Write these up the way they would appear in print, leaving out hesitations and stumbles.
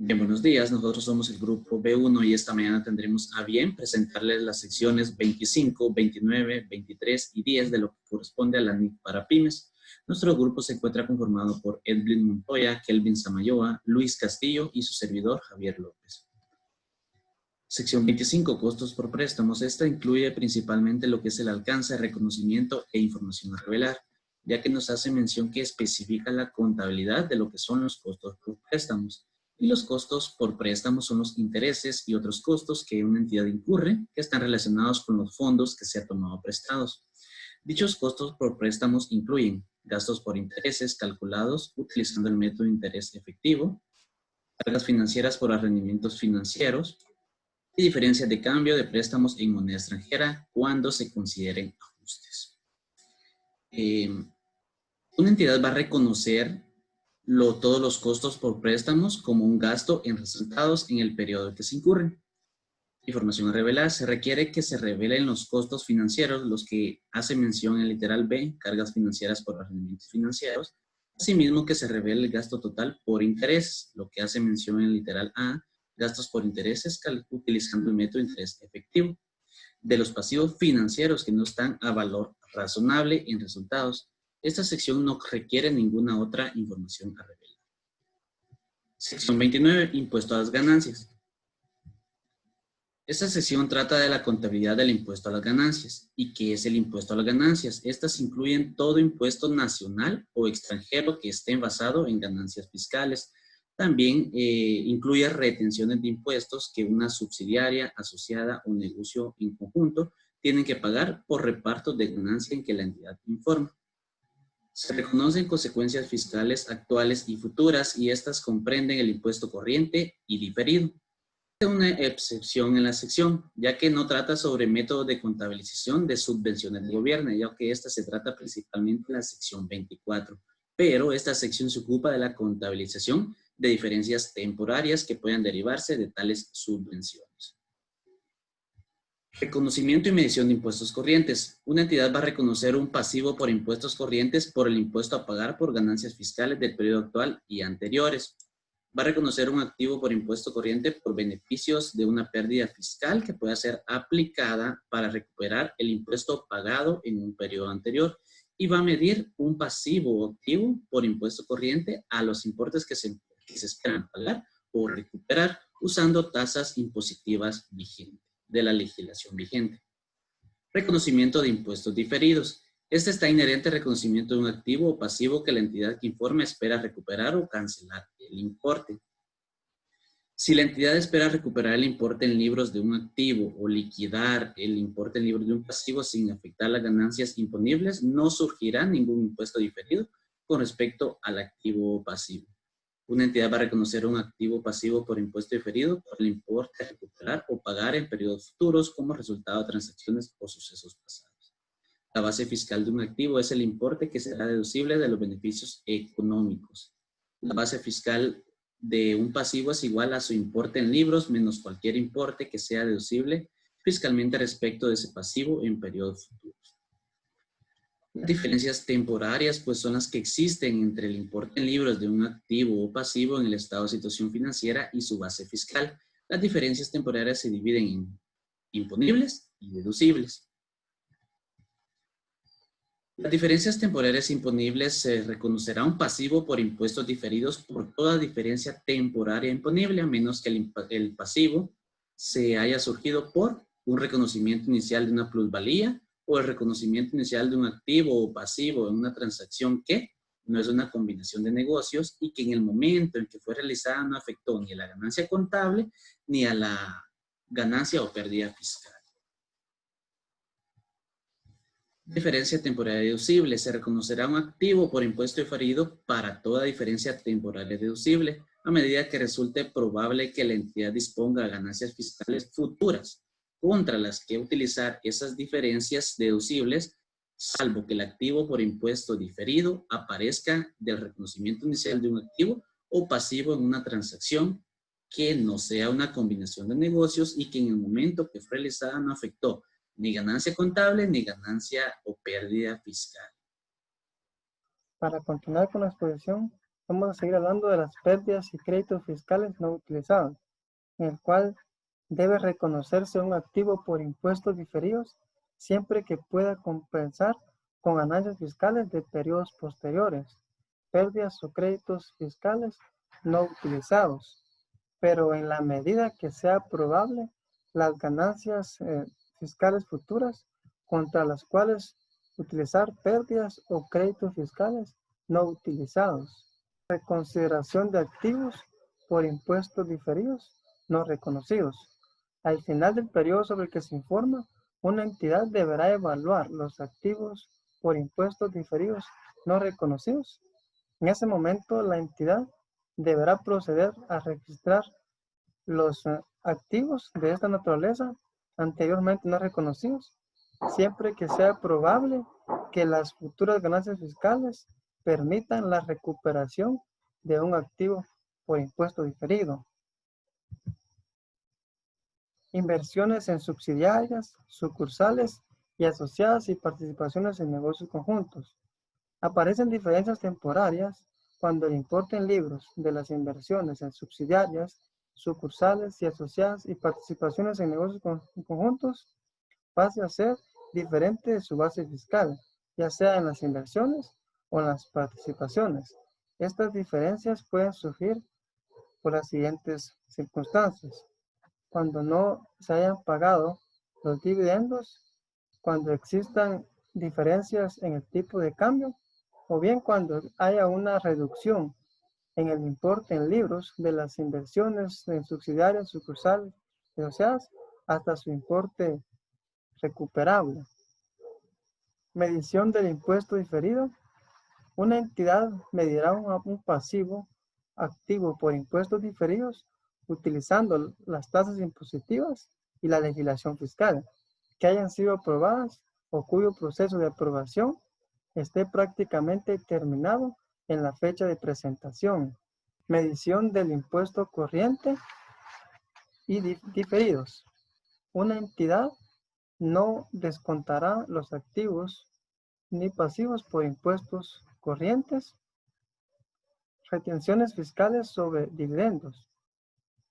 Bien, buenos días. Nosotros somos el grupo B1 y esta mañana tendremos a bien presentarles las secciones 25, 29, 23 y 10 de lo que corresponde a la NIC para pymes. Nuestro grupo se encuentra conformado por Edwin Montoya, Kelvin Samayoa, Luis Castillo y su servidor Javier López. Sección 25, costos por préstamos. Esta incluye principalmente lo que es el alcance, reconocimiento e información a revelar, ya que nos hace mención que especifica la contabilidad de lo que son los costos por préstamos. Y los costos por préstamos son los intereses y otros costos que una entidad incurre que están relacionados con los fondos que se ha tomado prestados. Dichos costos por préstamos incluyen gastos por intereses calculados utilizando el método de interés efectivo, cargas financieras por rendimientos financieros y diferencias de cambio de préstamos en moneda extranjera cuando se consideren ajustes. Una entidad va a reconocer todos los costos por préstamos como un gasto en resultados en el periodo que se incurren. Información a revelar. Se requiere que se revelen los costos financieros, los que hace mención en el literal B, cargas financieras por rendimientos financieros. Asimismo, que se revele el gasto total por intereses, lo que hace mención en el literal A, gastos por intereses utilizando el método de interés efectivo. De los pasivos financieros que no están a valor razonable en resultados. Esta sección no requiere ninguna otra información a revelar. Sección 29, impuesto a las ganancias. Esta sección trata de la contabilidad del impuesto a las ganancias. ¿Y qué es el impuesto a las ganancias? Estas incluyen todo impuesto nacional o extranjero que esté basado en ganancias fiscales. También incluye retenciones de impuestos que una subsidiaria, asociada o negocio en conjunto tienen que pagar por repartos de ganancia en que la entidad informa. Se reconocen consecuencias fiscales actuales y futuras y estas comprenden el impuesto corriente y diferido. Hay una excepción en la sección, ya que no trata sobre métodos de contabilización de subvenciones del gobierno, ya que esta se trata principalmente en la sección 24. Pero esta sección se ocupa de la contabilización de diferencias temporarias que puedan derivarse de tales subvenciones. Reconocimiento y medición de impuestos corrientes. Una entidad va a reconocer un pasivo por impuestos corrientes por el impuesto a pagar por ganancias fiscales del periodo actual y anteriores. Va a reconocer un activo por impuesto corriente por beneficios de una pérdida fiscal que pueda ser aplicada para recuperar el impuesto pagado en un periodo anterior. Y va a medir un pasivo o activo por impuesto corriente a los importes que se esperan pagar o recuperar usando tasas impositivas vigentes de la legislación vigente. Reconocimiento de impuestos diferidos. Este está inherente al reconocimiento de un activo o pasivo que la entidad que informa espera recuperar o cancelar el importe. Si la entidad espera recuperar el importe en libros de un activo o liquidar el importe en libros de un pasivo sin afectar las ganancias imponibles, no surgirá ningún impuesto diferido con respecto al activo o pasivo. Una entidad va a reconocer un activo pasivo por impuesto diferido por el importe a recuperar o pagar en periodos futuros como resultado de transacciones o sucesos pasados. La base fiscal de un activo es el importe que será deducible de los beneficios económicos. La base fiscal de un pasivo es igual a su importe en libros menos cualquier importe que sea deducible fiscalmente respecto de ese pasivo en periodos futuros. Las diferencias temporarias pues son las que existen entre el importe en libros de un activo o pasivo en el estado de situación financiera y su base fiscal. Las diferencias temporarias se dividen en imponibles y deducibles. Las diferencias temporarias imponibles se reconocerá un pasivo por impuestos diferidos por toda diferencia temporaria imponible, a menos que el pasivo se haya surgido por un reconocimiento inicial de una plusvalía o el reconocimiento inicial de un activo o pasivo en una transacción que no es una combinación de negocios y que en el momento en que fue realizada no afectó ni a la ganancia contable ni a la ganancia o pérdida fiscal. Diferencia temporaria deducible. Se reconocerá un activo por impuesto diferido para toda diferencia temporaria deducible a medida que resulte probable que la entidad disponga de ganancias fiscales futuras contra las que utilizar esas diferencias deducibles, salvo que el activo por impuesto diferido aparezca del reconocimiento inicial de un activo o pasivo en una transacción que no sea una combinación de negocios y que en el momento que fue realizada no afectó ni ganancia contable ni ganancia o pérdida fiscal. Para continuar con la exposición, vamos a seguir hablando de las pérdidas y créditos fiscales no utilizados, en el cual debe reconocerse un activo por impuestos diferidos siempre que pueda compensar con ganancias fiscales de periodos posteriores, pérdidas o créditos fiscales no utilizados, pero en la medida que sea probable las ganancias fiscales futuras contra las cuales utilizar pérdidas o créditos fiscales no utilizados. Reconsideración de activos por impuestos diferidos no reconocidos. Al final del periodo sobre el que se informa, una entidad deberá evaluar los activos por impuestos diferidos no reconocidos. En ese momento, la entidad deberá proceder a registrar los activos de esta naturaleza anteriormente no reconocidos, siempre que sea probable que las futuras ganancias fiscales permitan la recuperación de un activo por impuesto diferido. Inversiones en subsidiarias, sucursales y asociadas y participaciones en negocios conjuntos. Aparecen diferencias temporarias cuando el importe en libros de las inversiones en subsidiarias, sucursales y asociadas y participaciones en negocios conjuntos pase a ser diferente de su base fiscal, ya sea en las inversiones o en las participaciones. Estas diferencias pueden surgir por las siguientes circunstancias: cuando no se hayan pagado los dividendos, cuando existan diferencias en el tipo de cambio, o bien cuando haya una reducción en el importe en libros de las inversiones en subsidiarias, sucursales y asociadas hasta su importe recuperable. Medición del impuesto diferido. Una entidad medirá un pasivo activo por impuestos diferidos utilizando las tasas impositivas y la legislación fiscal que hayan sido aprobadas o cuyo proceso de aprobación esté prácticamente terminado en la fecha de presentación. Medición del impuesto corriente y diferidos. Una entidad no descontará los activos ni pasivos por impuestos corrientes. Retenciones fiscales sobre dividendos.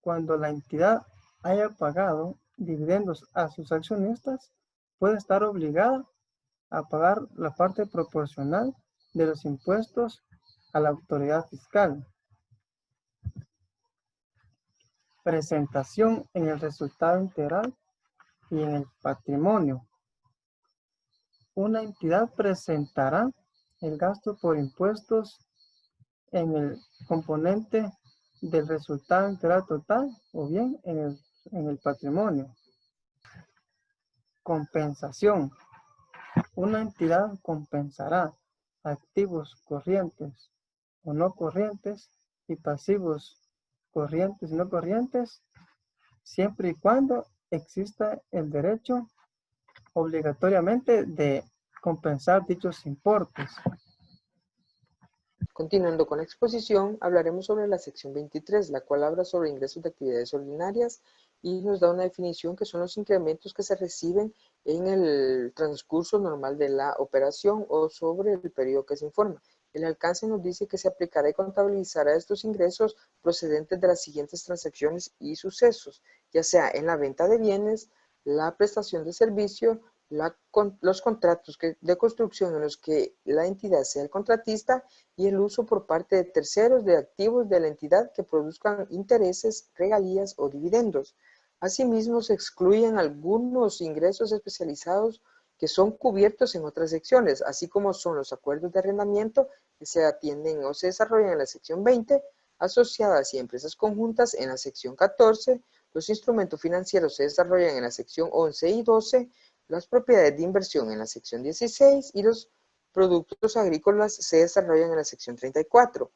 Cuando la entidad haya pagado dividendos a sus accionistas, puede estar obligada a pagar la parte proporcional de los impuestos a la autoridad fiscal. Presentación en el resultado integral y en el patrimonio. Una entidad presentará el gasto por impuestos en el componente del resultado integral total o bien en el patrimonio. Compensación. Una entidad compensará activos corrientes o no corrientes y pasivos corrientes y no corrientes siempre y cuando exista el derecho obligatoriamente de compensar dichos importes. Continuando con la exposición, hablaremos sobre la sección 23, la cual habla sobre ingresos de actividades ordinarias y nos da una definición que son los incrementos que se reciben en el transcurso normal de la operación o sobre el periodo que se informa. El alcance nos dice que se aplicará y contabilizará estos ingresos procedentes de las siguientes transacciones y sucesos, ya sea en la venta de bienes, la prestación de servicio, los contratos de construcción en los que la entidad sea el contratista y el uso por parte de terceros de activos de la entidad que produzcan intereses, regalías o dividendos. Asimismo, se excluyen algunos ingresos especializados que son cubiertos en otras secciones, así como son los acuerdos de arrendamiento que se atienden o se desarrollan en la sección 20, asociadas y empresas conjuntas en la sección 14, los instrumentos financieros se desarrollan en la sección 11 y 12, las propiedades de inversión en la sección 16 y los productos agrícolas se desarrollan en la sección 34.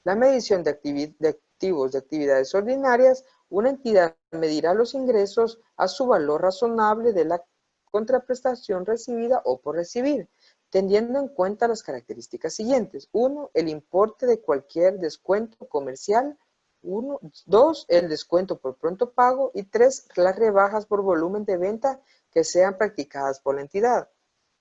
La medición de activos de actividades ordinarias, una entidad medirá los ingresos a su valor razonable de la contraprestación recibida o por recibir, teniendo en cuenta las características siguientes. 1. El importe de cualquier descuento comercial. 2. El descuento por pronto pago. Y 3. Las rebajas por volumen de venta que sean practicadas por la entidad.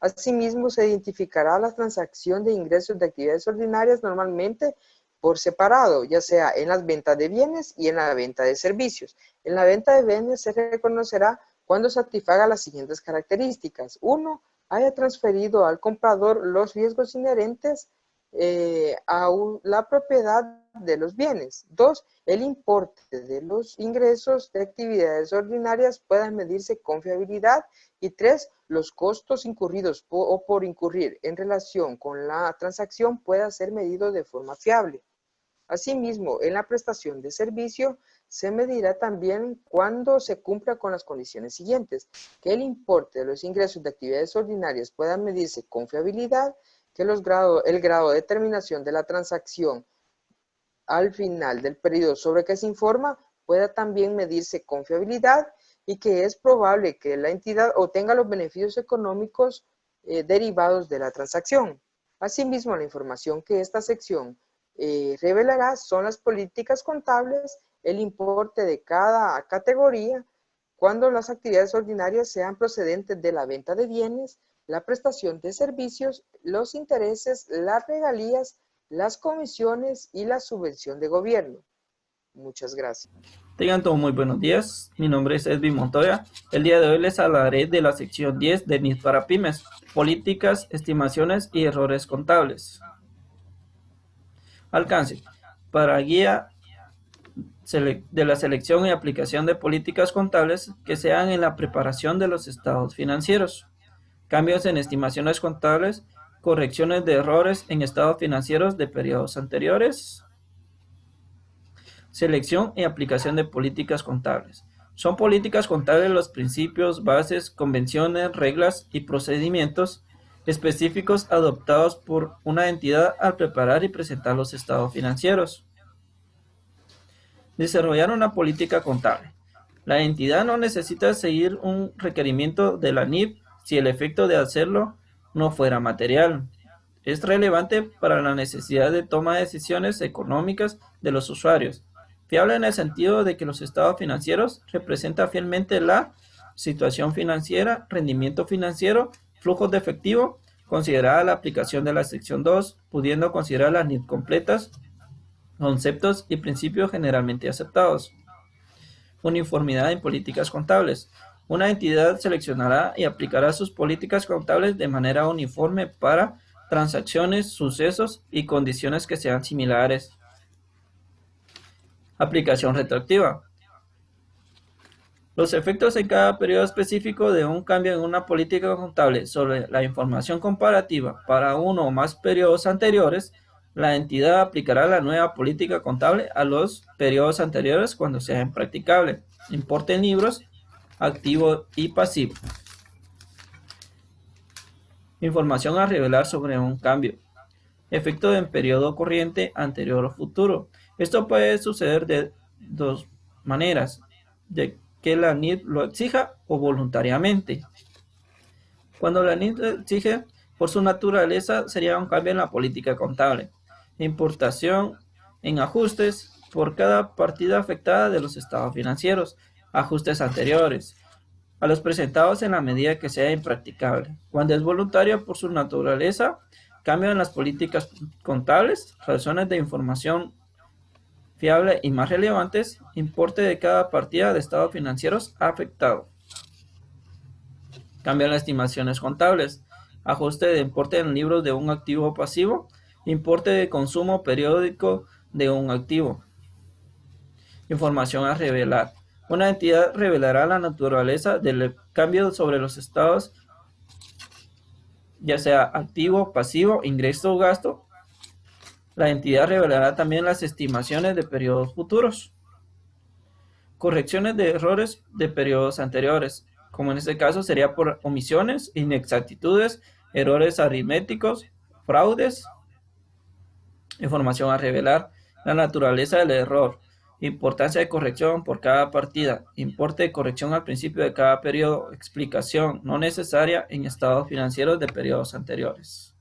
Asimismo, se identificará la transacción de ingresos de actividades ordinarias normalmente por separado, ya sea en las ventas de bienes y en la venta de servicios. En la venta de bienes se reconocerá cuando satisfaga las siguientes características. 1. Haya transferido al comprador los riesgos inherentes la propiedad de los bienes. 2. El importe de los ingresos de actividades ordinarias puedan medirse con fiabilidad. Y 3. Los costos incurridos o por incurrir en relación con la transacción pueda ser medido de forma fiable. Asimismo, en la prestación de servicio se medirá también cuando se cumpla con las condiciones siguientes: que el importe de los ingresos de actividades ordinarias pueda medirse con fiabilidad, que el grado de determinación de la transacción al final del periodo sobre que se informa pueda también medirse con fiabilidad, y que es probable que la entidad obtenga los beneficios económicos derivados de la transacción. Asimismo, la información que esta sección revelará son las políticas contables, el importe de cada categoría, cuando las actividades ordinarias sean procedentes de la venta de bienes, la prestación de servicios, los intereses, las regalías, las comisiones y la subvención de gobierno. Muchas gracias. Tengan todos muy buenos días. Mi nombre es Edwin Montoya. El día de hoy les hablaré de la sección 10 de NIF para pymes, políticas, estimaciones y errores contables. Alcance. Para guía de la selección y aplicación de políticas contables que se hagan en la preparación de los estados financieros. Cambios en estimaciones contables, correcciones de errores en estados financieros de periodos anteriores. Selección y aplicación de políticas contables. Son políticas contables los principios, bases, convenciones, reglas y procedimientos específicos adoptados por una entidad al preparar y presentar los estados financieros. Desarrollar una política contable. La entidad no necesita seguir un requerimiento de la NIF si el efecto de hacerlo no fuera material. Es relevante para la necesidad de toma de decisiones económicas de los usuarios. Fiable en el sentido de que los estados financieros representan fielmente la situación financiera, rendimiento financiero, flujos de efectivo, considerada la aplicación de la sección 2, pudiendo considerar las NIF completas, conceptos y principios generalmente aceptados. Uniformidad en políticas contables. Una entidad seleccionará y aplicará sus políticas contables de manera uniforme para transacciones, sucesos y condiciones que sean similares. Aplicación retroactiva. Los efectos en cada periodo específico de un cambio en una política contable sobre la información comparativa para uno o más periodos anteriores, la entidad aplicará la nueva política contable a los periodos anteriores cuando sea impracticable. Importe en libros, activo y pasivo. Información a revelar sobre un cambio. Efecto en periodo corriente anterior o futuro. Esto puede suceder de dos maneras, de que la NIF lo exija o voluntariamente. Cuando la NIF lo exige, por su naturaleza sería un cambio en la política contable. Importación en ajustes por cada partida afectada de los estados financieros, ajustes anteriores a los presentados en la medida que sea impracticable. Cuando es voluntario por su naturaleza, cambio en las políticas contables, razones de información fiable y más relevantes, importe de cada partida de estados financieros afectado. Cambio en las estimaciones contables, ajuste de importe en libros de un activo pasivo, importe de consumo periódico de un activo. Información a revelar. Una entidad revelará la naturaleza del cambio sobre los estados, ya sea activo, pasivo, ingreso o gasto. La entidad revelará también las estimaciones de periodos futuros. Correcciones de errores de periodos anteriores, como en este caso sería por omisiones, inexactitudes, errores aritméticos, fraudes. Información a revelar. La naturaleza del error. Importancia de corrección por cada partida. Importe de corrección al principio de cada periodo. Explicación no necesaria en estados financieros de periodos anteriores.